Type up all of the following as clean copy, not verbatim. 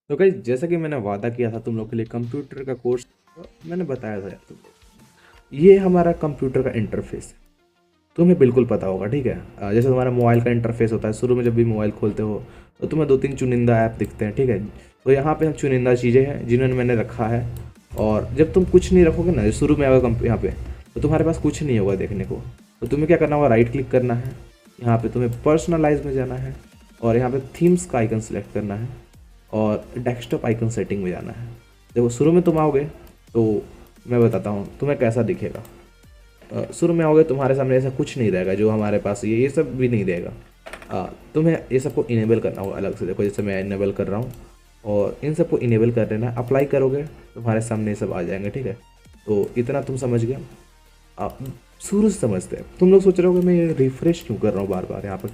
तो गाइस जैसा कि मैंने वादा किया था तुम लोग के लिए कंप्यूटर का कोर्स, मैंने बताया था यार तुम लोग, ये हमारा कंप्यूटर का इंटरफेस है। तुम्हें बिल्कुल पता होगा, ठीक है। जैसे तुम्हारा मोबाइल का इंटरफेस होता है, शुरू में जब भी मोबाइल खोलते हो तो तुम्हें 2-3 चुनिंदा ऐप दिखते हैं, ठीक है। तो यहाँ पे हम चुनिंदा चीज़ें हैं जिन्होंने मैंने रखा है। और जब तुम कुछ नहीं रखोगे ना, शुरू में आएगा यहाँ पे, तो तुम्हारे पास कुछ नहीं होगा देखने को। तो तुम्हें क्या करना होगा, राइट क्लिक करना है, यहाँ पे तुम्हें पर्सनलाइज में जाना है और यहाँ पे थीम्स का आइकन सेलेक्ट करना है और डेस्कटॉप आइकन सेटिंग में जाना है। देखो शुरू में तुम आओगे तो मैं बताता हूँ तुम्हें कैसा दिखेगा। शुरू में आओगे तुम्हारे सामने ऐसा कुछ नहीं रहेगा जो हमारे पास ये सब भी नहीं देगा। तुम्हें ये सबको इनेबल करना होगा अलग से। देखो जैसे मैं इनेबल कर रहा हूँ और इन सबको इनेबल कर देना है। अप्लाई करोगे तुम्हारे सामने ये सब आ जाएंगे, ठीक है। तो इतना तुम समझ गए। आप शुरू से समझते हैं। तुम लोग सोच रहे हो कि मैं ये रिफ़्रेश क्यों कर रहा हूँ बार बार, यहाँ पर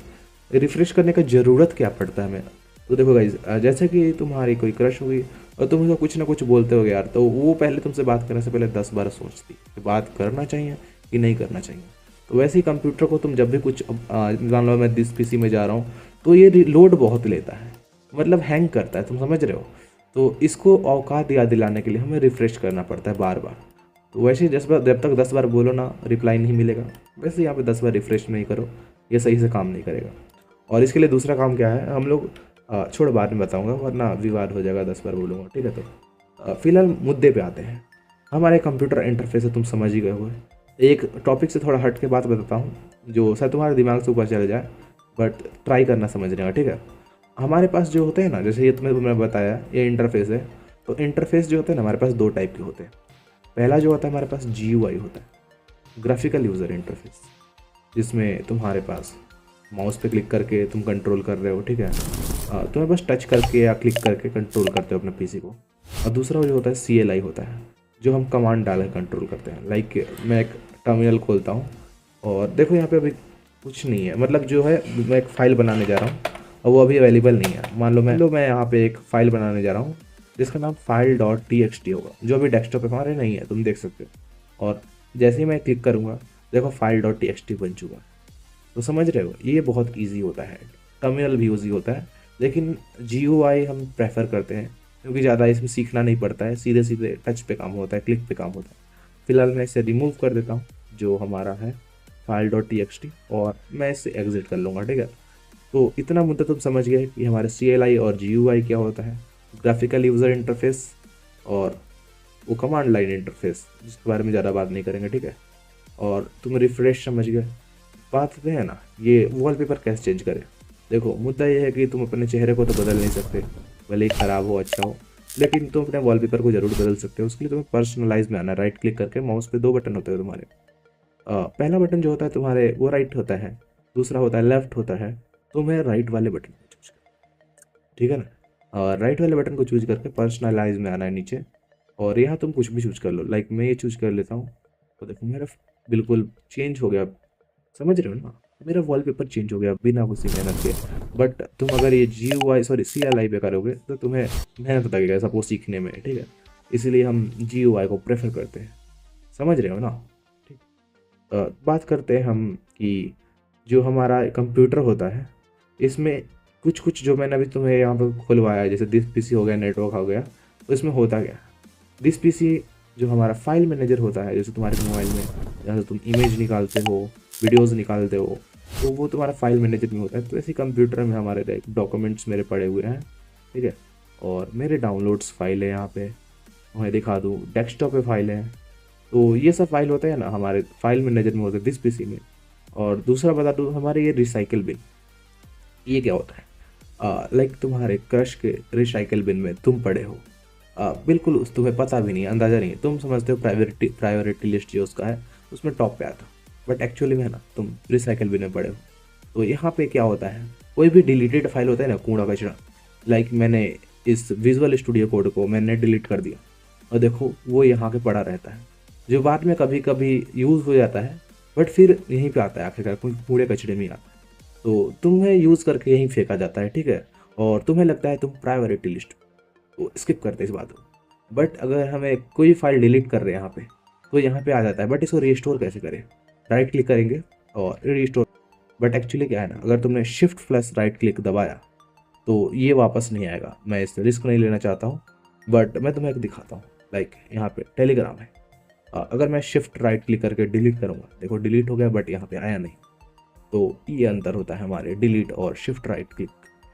रिफ़्रेश करने का ज़रूरत क्या पड़ता है हमें। तो देखो गाइज, जैसे कि तुम्हारी कोई क्रश होगी और तुम उसको कुछ ना कुछ बोलते हो यार, तो वो पहले तुमसे बात करने से पहले 10 बार सोचती कि बात करना चाहिए कि नहीं करना चाहिए। तो वैसे ही कंप्यूटर को तुम जब भी कुछ, मान लो मैं दिस पीसी में जा रहा हूँ तो ये लोड बहुत लेता है, मतलब हैंग करता है, तुम समझ रहे हो। तो इसको औकात याद दिलाने के लिए हमें रिफ़्रेश करना पड़ता है बार बार। तो वैसे ही जब तक 10 बार बोलो ना रिप्लाई नहीं मिलेगा, वैसे यहाँ पे 10 बार रिफ़्रेश नहीं करो, ये सही से काम नहीं करेगा। और इसके लिए दूसरा काम क्या है, हम लोग छोड़ बाद में बताऊंगा वरना विवाद हो जाएगा, 10 बार बोलूँगा, ठीक है। तो फिलहाल मुद्दे पे आते हैं। हमारे कंप्यूटर इंटरफेस है, तुम समझ ही गए हो। एक टॉपिक से थोड़ा हट के बात बताता हूँ जो शायद तुम्हारे दिमाग से ऊपर चले जाए, बट ट्राई करना समझने का, ठीक है। हमारे पास जो होते हैं ना, जैसे ये तुम्हें बताया ये इंटरफेस है। तो इंटरफेस जो होते हैं ना हमारे पास दो टाइप के होते हैं। पहला जो होता है हमारे पास GUI होता है, ग्राफिकल यूज़र इंटरफेस, जिसमें तुम्हारे पास माउस पे क्लिक करके तुम कंट्रोल कर रहे हो, ठीक है। तुम्हें बस टच करके या क्लिक करके कंट्रोल करते हो अपने पीसी को। और दूसरा जो होता है CLI होता है, जो हम कमांड डाल के कंट्रोल करते हैं। लाइक मैं एक टर्मिनल खोलता हूँ और देखो यहाँ पे अभी कुछ नहीं है, मतलब जो है मैं एक फ़ाइल बनाने जा रहा हूँ और वो अभी अवेलेबल नहीं है। मान लो मैं यहाँ पे एक फ़ाइल बनाने जा रहा हूँ जिसका नाम file.txt होगा, जो अभी डेस्कटॉप पे हमारे नहीं है, तुम देख सकते हो। और जैसे ही मैं क्लिक करूँगा देखो file.txt बन चुका है। तो समझ रहे हो, ये बहुत ईजी होता है। टर्मिनल भी ईजी होता है, लेकिन GUI हम प्रेफर करते हैं क्योंकि ज़्यादा इसमें सीखना नहीं पड़ता है, सीधे सीधे टच पे काम होता है, क्लिक पे काम होता है। फिलहाल मैं इसे रिमूव कर देता हूँ जो हमारा है file.txt, और मैं इसे एग्जिट कर लूँगा, ठीक है। तो इतना मुद्दा तुम समझ गए कि हमारे CLI और GUI क्या होता है, ग्राफिकल यूज़र इंटरफेस और वो कमांड लाइन इंटरफेस, जिसके बारे में ज़्यादा बात नहीं करेंगे, ठीक है। और तुम रिफ्रेश समझ गए। बात तो है ना, ये वॉलपेपर कैसे चेंज करें। देखो मुद्दा ये है कि तुम अपने चेहरे को तो बदल नहीं सकते, भले ही ख़राब हो अच्छा हो, लेकिन तुम अपने वॉलपेपर को ज़रूर बदल सकते हो। उसके लिए तुम्हें पर्सनलाइज में आना है। राइट क्लिक करके माउस पे दो बटन होते हैं तुम्हारे। पहला बटन जो होता है तुम्हारे वो राइट होता है, दूसरा होता है लेफ्ट होता है। तुम्हें राइट वाले बटन को चूज करना, ठीक है ना। और राइट वाले बटन को चूज करके पर्सनलाइज में आना है नीचे, और यहाँ तुम कुछ भी चूज कर लो। लाइक मैं ये चूज कर लेता हूँ, तो देखो मेरा बिल्कुल चेंज हो गया, समझ रहे हो ना। मेरा वॉलपेपर चेंज हो गया बिना किसी मेहनत के। बट तुम अगर ये CLI पे करोगे तो तुम्हें मेहनत लगेगा सबको सीखने में, ठीक है। इसीलिए हम GUI को प्रेफर करते हैं, समझ रहे हो ना। ठीक। बात करते हैं हम कि जो हमारा कंप्यूटर होता है इसमें कुछ कुछ जो मैंने अभी तुम्हें यहाँ पर खुलवाया है, जैसे दिस पीसी हो गया, नेटवर्क हो गया, तो इसमें होता क्या। दिस पीसी जो हमारा फाइल मैनेजर होता है, जैसे तुम्हारे मोबाइल में जहाँ से तुम इमेज निकालते हो, वीडियोस निकालते हो, तो वो तुम्हारा फाइल मैनेजर में होता है। तो ऐसे कंप्यूटर में हमारे डॉक्यूमेंट्स मेरे पड़े हुए हैं, ठीक है। और मेरे डाउनलोड्स फाइल है यहाँ पे, मैं दिखा दूँ, डेस्कटॉप पे फाइल है। तो ये सब फाइल होते हैं ना हमारे फाइल मैनेजर में होते हैं दिस पीसी में। और दूसरा बता दूँ, हमारे ये रिसाइकल बिन, ये क्या होता है। लाइक तुम्हारे क्रश के रिसाइकल बिन में तुम पड़े हो। बिल्कुल तुम्हें पता भी नहीं, अंदाज़ा नहीं है, तुम समझते हो प्रायोरिटी लिस्ट जो उसका है उसमें टॉप पे आता, बट एक्चुअली में है ना तुम रिसाइकल बिन में पड़े हो। तो यहाँ पे क्या होता है, कोई भी डिलीटेड फाइल होता है ना, कूड़ा कचरा, लाइक मैंने इस विजुअल स्टूडियो कोड को मैंने डिलीट कर दिया और देखो वो यहाँ पे पड़ा रहता है, जो बाद में कभी कभी यूज़ हो जाता है, बट फिर यहीं पे आता है आखिरकार, कूड़े कचरे में ही आता है। तो तुम्हें यूज़ करके यहीं फेंका जाता है, ठीक है। और तुम्हें लगता है तुम प्रायोरिटी लिस्ट, तो स्किप करते हैं इस बात को। बट अगर हमें कोई फाइल डिलीट कर रहे हैं यहाँ पे, तो यहाँ पे आ जाता है, बट इसको रिस्टोर कैसे करें। राइट क्लिक करेंगे और रिस्टोर, बट एक्चुअली क्या है ना, अगर तुमने शिफ्ट प्लस राइट क्लिक दबाया तो ये वापस नहीं आएगा। मैं इस रिस्क नहीं लेना चाहता हूँ, बट मैं तुम्हें एक दिखाता हूँ। लाइक यहाँ पे टेलीग्राम है, अगर मैं शिफ्ट राइट क्लिक करके डिलीट करूँगा, देखो डिलीट हो गया बट यहाँ पे आया नहीं। तो ये अंतर होता है हमारे डिलीट और शिफ्ट राइट क्लिक,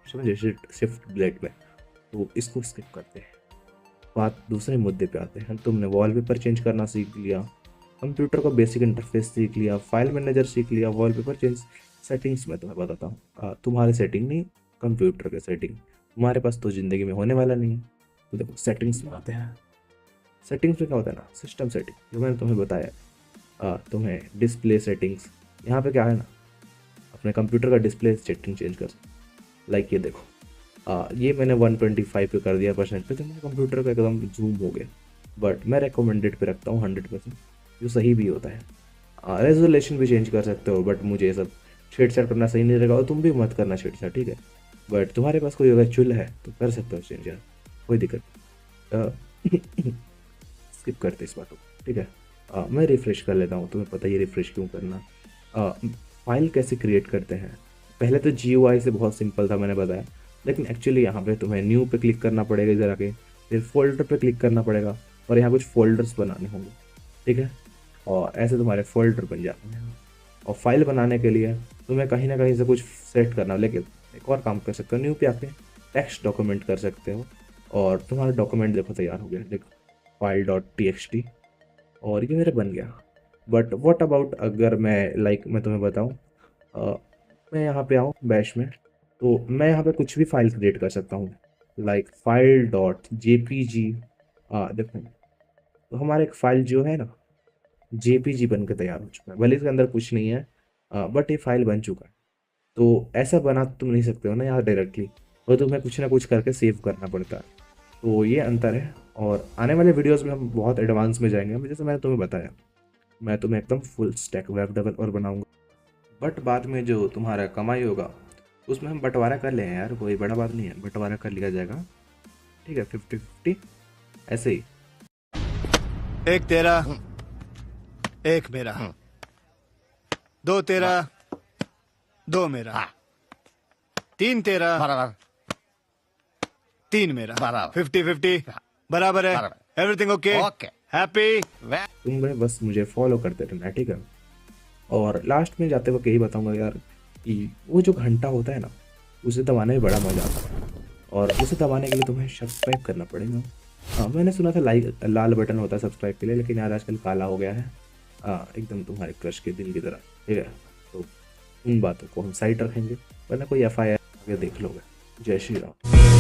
समझे, शिफ्ट डिलीट में। तो इसको स्किप करते हैं। बात दूसरे मुद्दे पे आते हैं। तुमने वॉलपेपर चेंज करना सीख लिया, कंप्यूटर का बेसिक इंटरफेस सीख लिया, फाइल मैनेजर सीख लिया, वॉलपेपर चेंज। सेटिंग्स में तुम्हें बताता हूँ, तुम्हारे सेटिंग नहीं, कंप्यूटर के सेटिंग। तुम्हारे पास तो ज़िंदगी में होने वाला नहीं है। तो देखो सेटिंग्स में आते हैं। सेटिंग्स में क्या होता है ना, सिस्टम सेटिंग, जो मैंने तुम्हें बताया। तुम्हें डिस्प्ले सेटिंग्स, यहाँ पे क्या है ना, अपने कंप्यूटर का डिस्प्ले सेटिंग चेंज कर सकते। लाइक ये देखो, ये मैंने 125 पे कर दिया परसेंट पे, तो मेरे कंप्यूटर का एकदम जूम हो गया। बट मैं रिकमेंडेड पे रखता हूँ 100%, जो सही भी होता है। रेजोलेशन भी चेंज कर सकते हो, बट मुझे ये सब छेड़छाड़ करना सही नहीं रहेगा, और तुम भी मत करना छेड़छाड़, ठीक है। बट तुम्हारे पास कोई अगर चुल है तो कर सकते हो चेंज यार, कोई दिक्कत नहीं। स्किप करते इस बात को, ठीक है। मैं रिफ़्रेश कर लेता हूँ, तुम्हें पता ही है रिफ़्रेश क्यों करना। फाइल कैसे क्रिएट करते हैं, पहले तो GUI से बहुत सिंपल था, मैंने बताया। लेकिन एक्चुअली यहाँ पे तुम्हें न्यू पे क्लिक करना पड़ेगा इधर आके, फिर फोल्डर पे क्लिक करना पड़ेगा, और यहाँ कुछ फोल्डर्स बनाने होंगे, ठीक है। और ऐसे तुम्हारे फोल्डर बन जाते हैं। और फाइल बनाने के लिए तुम्हें कहीं ना कहीं से कुछ सेट करना, लेकिन एक और काम कर सकते हो, न्यू पे आके टेक्स्ट डॉक्यूमेंट कर सकते हो, और तुम्हारा डॉक्यूमेंट देखो तैयार हो गया, देखो file.txt, और ये मेरे बन गया। बट व्हाट अबाउट अगर मैं तुम्हें बताऊँ, मैं यहाँ पे आऊँ बैश में, तो मैं यहाँ पे कुछ भी फाइल क्रिएट कर सकता हूँ, लाइक file.jpg। देखो, तो हमारा एक फाइल जो है ना, JPG बन के तैयार हो चुका है। भले इसके अंदर कुछ नहीं है, बट ये फाइल बन चुका है। तो ऐसा बना तुम नहीं सकते हो ना यहाँ डायरेक्टली, तो तुम्हें कुछ ना कुछ करके सेव करना पड़ता है। तो ये अंतर है, और आने वाले वीडियोस में हम बहुत एडवांस में जाएंगे। जैसे मैंने तुम्हें बताया, मैं तुम्हें एकदम फुल स्टैक वेब डेवलपर बनाऊंगा। बट बाद में जो तुम्हारा कमाई होगा उसमें हम बंटवारा कर लें यार, कोई बड़ा बात नहीं है, बंटवारा कर लिया जाएगा, ठीक है, 50-50 ऐसे ही। एक तेरा, एक मेरा, दो तेरा, दो मेरा, तीन तेरा, बराबर, तीन मेरा, बराबर। 50-50 बराबर है। बराबर। Everything okay, okay. हैप्पी। तुम्हें बस मुझे फॉलो करते रहना, ठीक है। और लास्ट में जाते वक्त यही बताऊंगा यार, कि वो जो घंटा होता है ना, उसे दबाने में बड़ा मजा आता है, और उसे दबाने के लिए तुम्हें सब्सक्राइब करना पड़ेगा। हाँ, मैंने सुना था लाल बटन होता है सब्सक्राइब के लिए, लेकिन यार आजकल काला हो गया है, एकदम तुम्हारे क्रश के दिल की तरह, ठीक है। तो इन बातों को हम साइड रखेंगे, वरना कोई FIR आगे देख लोगे। जय श्री राम।